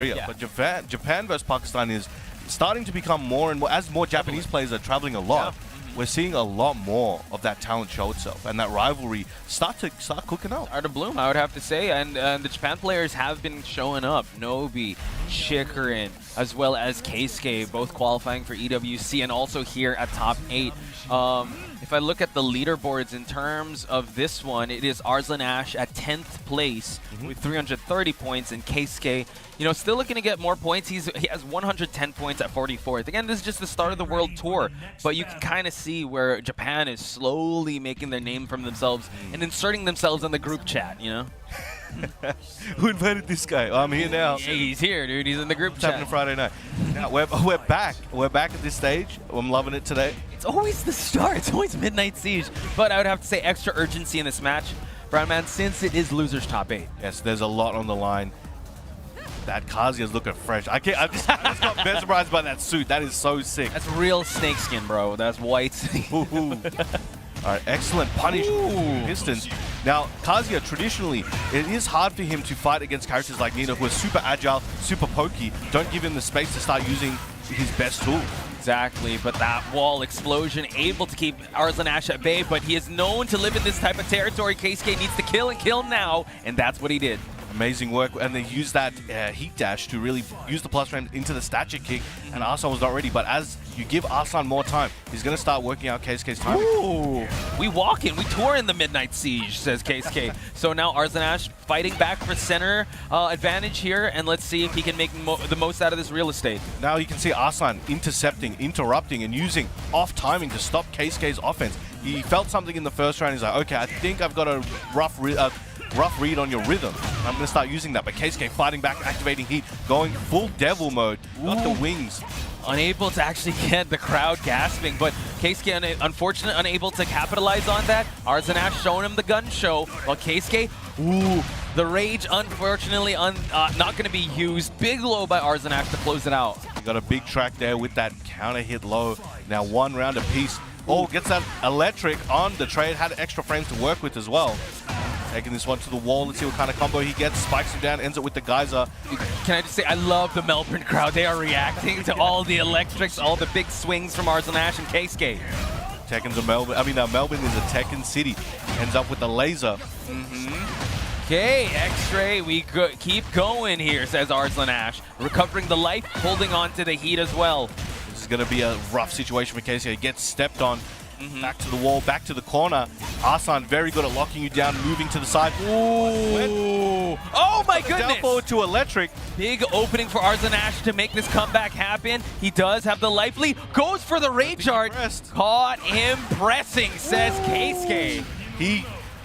Yeah. But Japan versus Pakistan is starting to become more and more, as more Japanese players are traveling a lot, we're seeing a lot more of that talent show itself, and that rivalry start cooking up. Start to bloom, I would have to say, and the Japan players have been showing up. Nobi, Chikarin, as well as Keisuke, both qualifying for EWC and also here at top 8. If I look at the leaderboards in terms of this one, it is Arslan Ash at 10th place with 330 points, and Keisuke, you know, still looking to get more points. He has 110 points at 44th. Again, this is just the start of the World Tour, but you can kind of see where Japan is slowly making their name from themselves and inserting themselves in the group chat, you know? Who invited this guy? I'm here now. Yeah, he's here, dude. He's in the group chat. Happening Friday night. Now, we're back. We're back at this stage. I'm loving it today. It's always the start. It's always Midnight Siege. But I would have to say extra urgency in this match, Brown Man, since it is losers top 8. Yes, there's a lot on the line. That Kazuya's looking fresh. I just got mesmerized by that suit. That is so sick. That's real snakeskin, bro. That's white. All right, excellent punish. Pistons. Now, Kazuya, traditionally, it is hard for him to fight against characters like Nina, who are super agile, super pokey. Don't give him the space to start using his best tool. Exactly, but that wall explosion able to keep Arslan Ash at bay, but he is known to live in this type of territory. Keisuke needs to kill and kill now, and that's what he did. Amazing work, and they used that heat dash to really use the plus frame into the stature kick, and Arslan was not ready, but as you give Arslan more time, he's going to start working out Keisuke's timing. Ooh. We walk in, we tour in the Midnight Siege, says Keisuke. So now Arslan Ash fighting back for center advantage here, and let's see if he can make the most out of this real estate. Now you can see Arslan intercepting, interrupting, and using off timing to stop Keisuke's offense. He felt something in the first round, he's like, okay, I think I've got a rough read on your rhythm. I'm going to start using that. But Keisuke fighting back, activating heat, going full devil mode. Got the wings. Unable to actually get the crowd gasping, but Keisuke unfortunately unable to capitalize on that. Arslan Ash showing him the gun show, while Keisuke, the rage unfortunately not going to be used. Big low by Arslan Ash to close it out. You got a big track there with that counter hit low. Now one round apiece. Oh, gets that electric on the trade. Had extra frames to work with as well. Taking this one to the wall. Let's see what kind of combo he gets. Spikes him down, ends it with the geyser. Can I just say, I love the Melbourne crowd. They are reacting to all the electrics, all the big swings from Arslan Ash and Keisuke. Tekken's a Melbourne. I mean, Melbourne is a Tekken city. Ends up with the laser. Okay, X-Ray, we keep going here, says Arslan Ash. Recovering the life, holding on to the heat as well. This is going to be a rough situation for Keisuke. He gets stepped on. Back to the wall, back to the corner. Arslan very good at locking you down, moving to the side. Ooh. Oh my goodness! Down forward to electric. Big opening for Arslan Ash to make this comeback happen. He does have the life lead. Goes for the rage art. Caught him pressing, says Keisuke.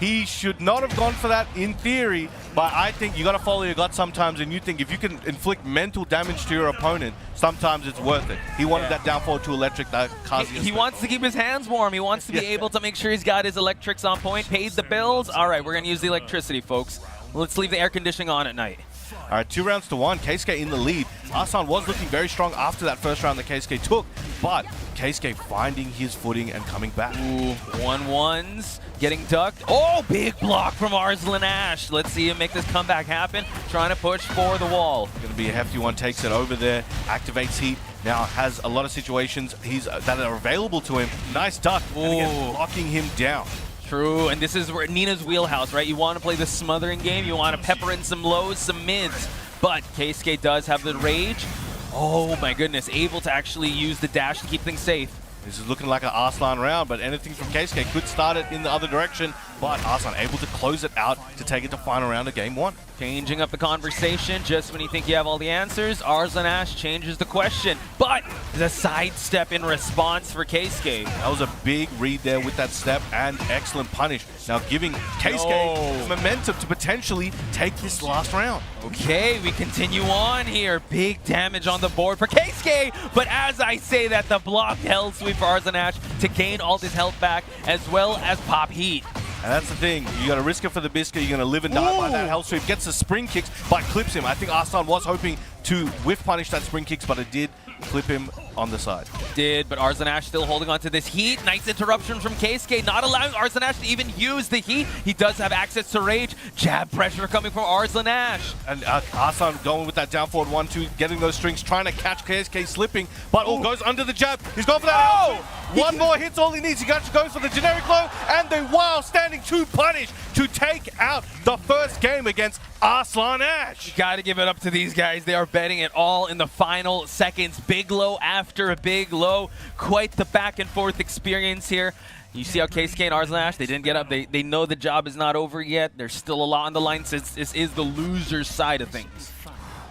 He should not have gone for that in theory, but I think you got to follow your gut sometimes, and you think if you can inflict mental damage to your opponent, sometimes it's worth it. He wanted that down forward to electric. That he wants to keep his hands warm. He wants to be able to make sure he's got his electrics on point, paid the bills. All right, we're going to use the electricity, folks. Let's leave the air conditioning on at night. All right, 2 rounds to 1. Keisuke in the lead. Arslan was looking very strong after that first round that Keisuke took, but Keisuke finding his footing and coming back. Ooh, 1-1s, getting ducked. Oh, big block from Arslan Ash. Let's see him make this comeback happen. Trying to push for the wall. Going to be a hefty one. Takes it over there, activates heat. Now has a lot of situations that are available to him. Nice duck. And again, locking him down. True, and this is where Nina's wheelhouse, right? You want to play the smothering game, you want to pepper in some lows, some mids, but Keisuke does have the rage. Oh my goodness, able to actually use the dash to keep things safe. This is looking like an Arslan round, but anything from Keisuke could start it in the other direction, but Arslan able to close it out to take it to final round of game 1. Changing up the conversation just when you think you have all the answers, Arslan Ash changes the question, but the sidestep in response for Keisuke. That was a big read there with that step and excellent punish. Now giving Keisuke momentum to potentially take this last round. Okay, we continue on here. Big damage on the board for Keisuke, but as I say that, the block held sweep for Arslan Ash to gain all his health back as well as pop heat. And that's the thing, you got to risk it for the biscuit, you're going to live and die by that health sweep. Gets the spring kicks, but clips him. I think Arslan was hoping to whiff punish that spring kicks, but it did clip him on the side. Did, but Arslan Ash still holding on to this heat. Nice interruption from Keisuke, not allowing Arslan Ash to even use the heat. He does have access to rage. Jab pressure coming from Arslan Ash. And Arslan going with that down forward 1-2, getting those strings, trying to catch Keisuke slipping, but goes under the jab. He's going for that L2. One more hit's all he needs. He goes for the generic low and the wild standing 2 punish to take out the first game against Arslan Ash. You gotta give it up to these guys. They are betting it all in the final seconds. Big low after a big low. Quite the back and forth experience here. You see how Keisuke and Arslan Ash, they didn't get up. They know the job is not over yet. There's still a lot on the line since this is the loser's side of things.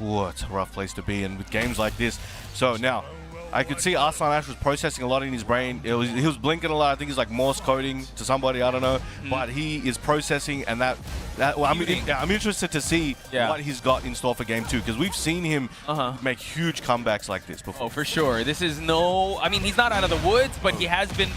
Ooh, it's a rough place to be in with games like this. So now, I could see Arslan Ash was processing a lot in his brain. He was blinking a lot. I think he's like Morse coding to somebody, I don't know. But he is processing, and I'm interested to see what he's got in store for game 2, because we've seen him make huge comebacks like this before. Oh, for sure. This is I mean, he's not out of the woods, but he has been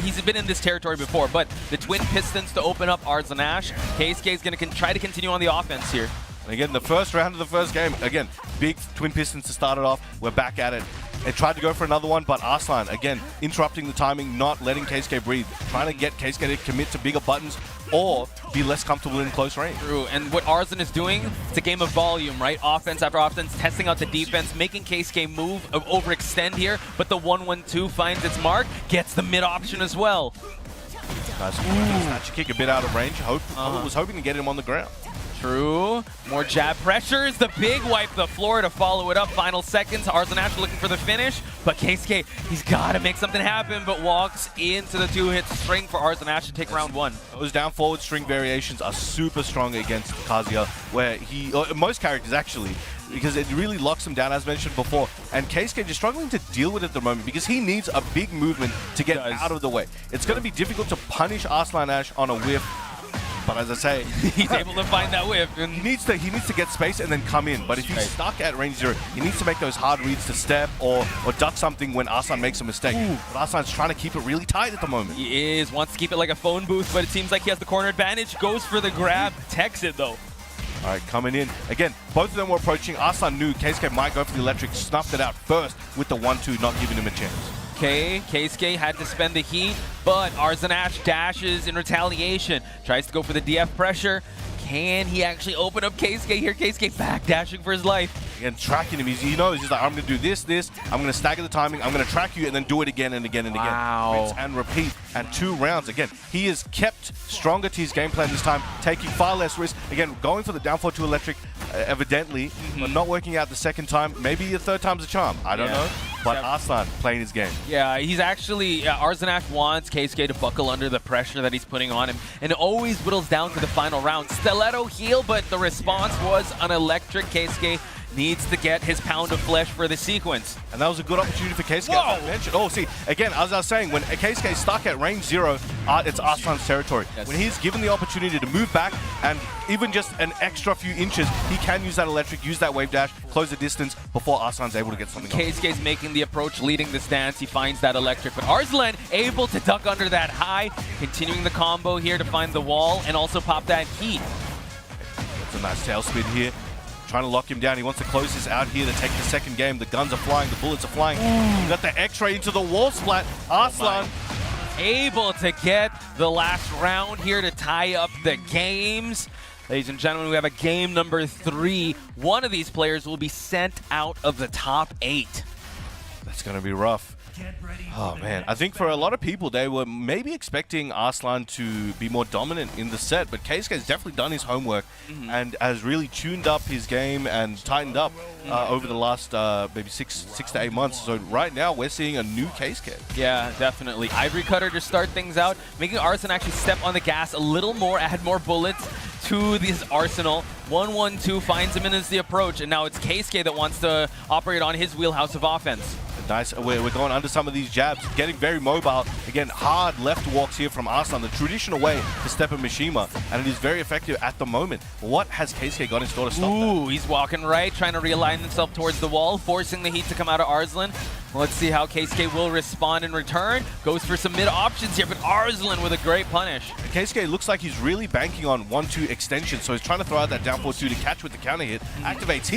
he's been in this territory before. But the twin pistons to open up Arslan Ash. Keisuke is going to try to continue on the offense here. And again, the first round of the first game, again, big twin pistons to start it off. We're back at it. They tried to go for another one, but Arslan, again, interrupting the timing, not letting Keisuke breathe, trying to get Keisuke to commit to bigger buttons or be less comfortable in close range. True, and what Arslan is doing, it's a game of volume, right? Offense after offense, testing out the defense, making Keisuke move, overextend here, but the 1-1-2 finds its mark, gets the mid option as well. Nice snatch kick, a bit out of range. Was hoping to get him on the ground. True. More jab pressures. The big wipe the floor to follow it up. Final seconds. Arslan Ash looking for the finish. But Keisuke, he's got to make something happen, but walks into the 2-hit string for Arslan Ash to take round 1. Those down forward string variations are super strong against Kazuya, where most characters actually, because it really locks him down, as mentioned before. And Keisuke just struggling to deal with it at the moment because he needs a big movement to get out of the way. It's going to be difficult to punish Arslan Ash on a whiff. But as I say, he's able to find that whiff. And he needs to get space and then come in. But if he's stuck at range 0, he needs to make those hard reads to step or duck something when Arslan makes a mistake. But Arslan's trying to keep it really tight at the moment. He is, wants to keep it like a phone booth, but it seems like he has the corner advantage. Goes for the grab, techs it though. All right, coming in. Again, both of them were approaching. Arslan knew Keisuke might go for the electric, snuffed it out first with the 1-2, not giving him a chance. Okay, Keisuke had to spend the heat, but Arslan Ash dashes in retaliation. Tries to go for the DF pressure. Can he actually open up Keisuke here? Keisuke back dashing for his life. Again, tracking him. He knows. He's like, I'm going to do this. I'm going to stagger the timing. I'm going to track you and then do it again and again and again. Wow. Rinse and repeat. And 2 rounds. Again, he is kept stronger to his game plan this time, taking far less risk. Again, going for the down 4-2 electric, evidently, but not working out the second time. Maybe the third time's a charm. I don't know. But Arslan playing his game. Yeah, he's actually, Arslan Ash wants Keisuke to buckle under the pressure that he's putting on him. And it always whittles down to the final round. Stiletto heal, but the response was an electric. Keisuke needs to get his pound of flesh for the sequence. And that was a good opportunity for Keisuke, as I mentioned. Oh, see, again, as I was saying, when Keisuke is stuck at range 0, it's Arslan's territory. Yes. When he's given the opportunity to move back and even just an extra few inches, he can use that electric, use that wave dash, close the distance before Arslan's able to get something off. Keisuke's making the approach, leading this dance. He finds that electric, but Arslan able to duck under that high, continuing the combo here to find the wall and also pop that heat. That's a nice tailspin here. Trying to lock him down. He wants to close this out here to take the second game. The guns are flying. The bullets are flying. Got the X-ray into the wall splat. Arslan able to get the last round here to tie up the games. Ladies and gentlemen, we have a game number 3. One of these players will be sent out of the top 8. That's going to be rough. Oh man, I think for a lot of people they were maybe expecting Arslan to be more dominant in the set, but Keisuke has definitely done his homework and has really tuned up his game and tightened up over the last maybe six to 8 months. So right now we're seeing a new Keisuke. Yeah, definitely. Ivory Cutter to start things out, making Arslan actually step on the gas a little more, add more bullets to this arsenal. 1-1-2 finds him in as the approach, and now it's Keisuke that wants to operate on his wheelhouse of offense. Nice. We're going under some of these jabs, getting very mobile. Again, hard left walks here from Arslan, the traditional way to step a Mishima, and it is very effective at the moment. What has Keisuke got in store to stop that? He's walking right, trying to realign himself towards the wall, forcing the heat to come out of Arslan. Let's see how Keisuke will respond in return. Goes for some mid options here, but Arslan with a great punish. Keisuke looks like he's really banking on 1-2 extension, so he's trying to throw out that down forward 2 to catch with the counter hit. Activates.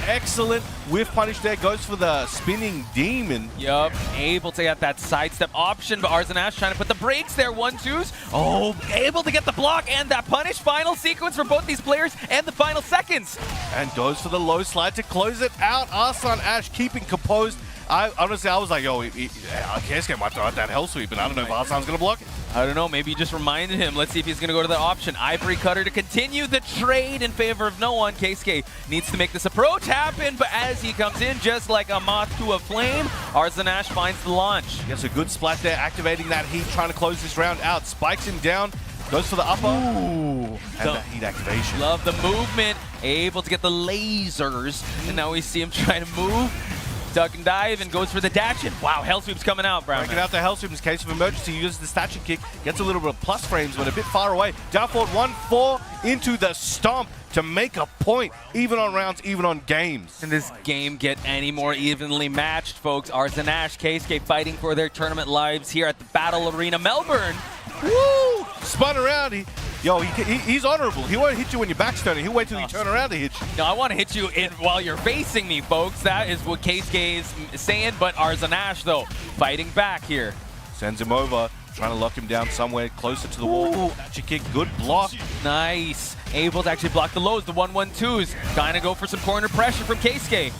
Excellent whiff punish there. Goes for the spinning demon. Yup, able to get that sidestep option, but Arslan Ash trying to put the brakes there. 1-2s. Oh, able to get the block and that punish. Final sequence for both these players and the final seconds. And goes for the low slide to close it out. Arslan Ash keeping composed. Honestly, I was like, yo, Keisuke might throw out that hell sweep, and I don't know if Arslan's going to block it. I don't know, maybe you just reminded him. Let's see if he's going to go to the option. Ivory Cutter to continue the trade in favor of no one. Keisuke needs to make this approach happen, but as he comes in, just like a moth to a flame, Arslan Ash finds the launch. Gets a good splat there, activating that heat, trying to close this round out. Spikes him down, goes for the upper. Ooh, and that heat activation. Love the movement, able to get the lasers, and now we see him trying to move. Duck and dive and goes for the dash in. Wow, hell sweep's coming out, Brown. Breaking out the hell sweep in case of emergency. He uses the statue kick, gets a little bit of plus frames, but a bit far away. Down forward 1-4 into the stomp to make a point, even on rounds, even on games. Can this game get any more evenly matched, folks? Arslan Ash, Keisuke fighting for their tournament lives here at the Battle Arena Melbourne. Woo! Spun around. He's honorable. He won't hit you when you're backstoning. He'll wait till you turn around to hit you. No, I want to hit you while you're facing me, folks. That is what Keisuke is saying, but Arslan Ash, though, fighting back here. Sends him over, trying to lock him down somewhere closer to the wall. Statue kick, good block. Nice. Able to actually block the lows, the 1-1-2s. Trying to go for some corner pressure from Keisuke.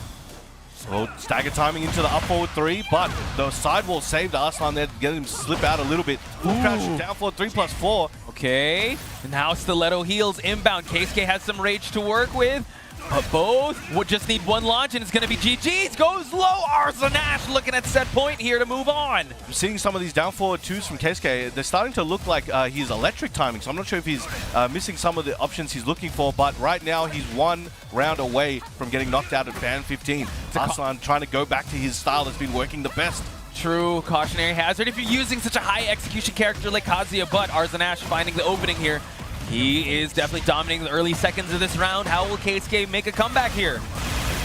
Well, stagger timing into the up forward 3, but the sidewall saved Arslan there to get him to slip out a little bit. Full crouch down forward 3+4. Okay, and now Stiletto heals inbound. Keisuke has some rage to work with, but both would just need one launch and it's going to be GG's. Goes low. Arslan Ash looking at set point here to move on. I'm seeing some of these down forward 2s from Keisuke. They're starting to look like he's electric timing, so I'm not sure if he's missing some of the options he's looking for, but right now he's one round away from getting knocked out at Band 15. Arslan trying to go back to his style that's been working the best. True cautionary hazard if you're using such a high execution character like Kazuya, but Arslan Ash finding the opening here. He is definitely dominating the early seconds of this round. How will Keisuke make a comeback here?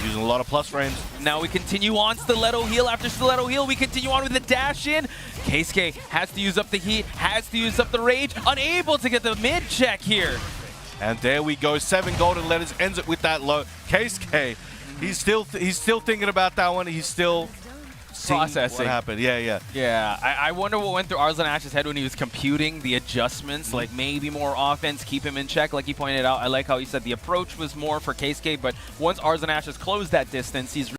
Using a lot of plus frames. Now we continue on. Stiletto heal after Stiletto heal. We continue on with the dash in. Keisuke has to use up the heat, has to use up the rage. Unable to get the mid check here. And there we go. 7 golden letters ends it with that low. Keisuke, he's still thinking about that one. He's still processing what happened. Yeah, I wonder what went through Arslan Ash's head when he was computing the adjustments, like maybe more offense, keep him in check, like he pointed out. I like how he said the approach was more for Keisuke, but once Arslan Ash has closed that distance, he's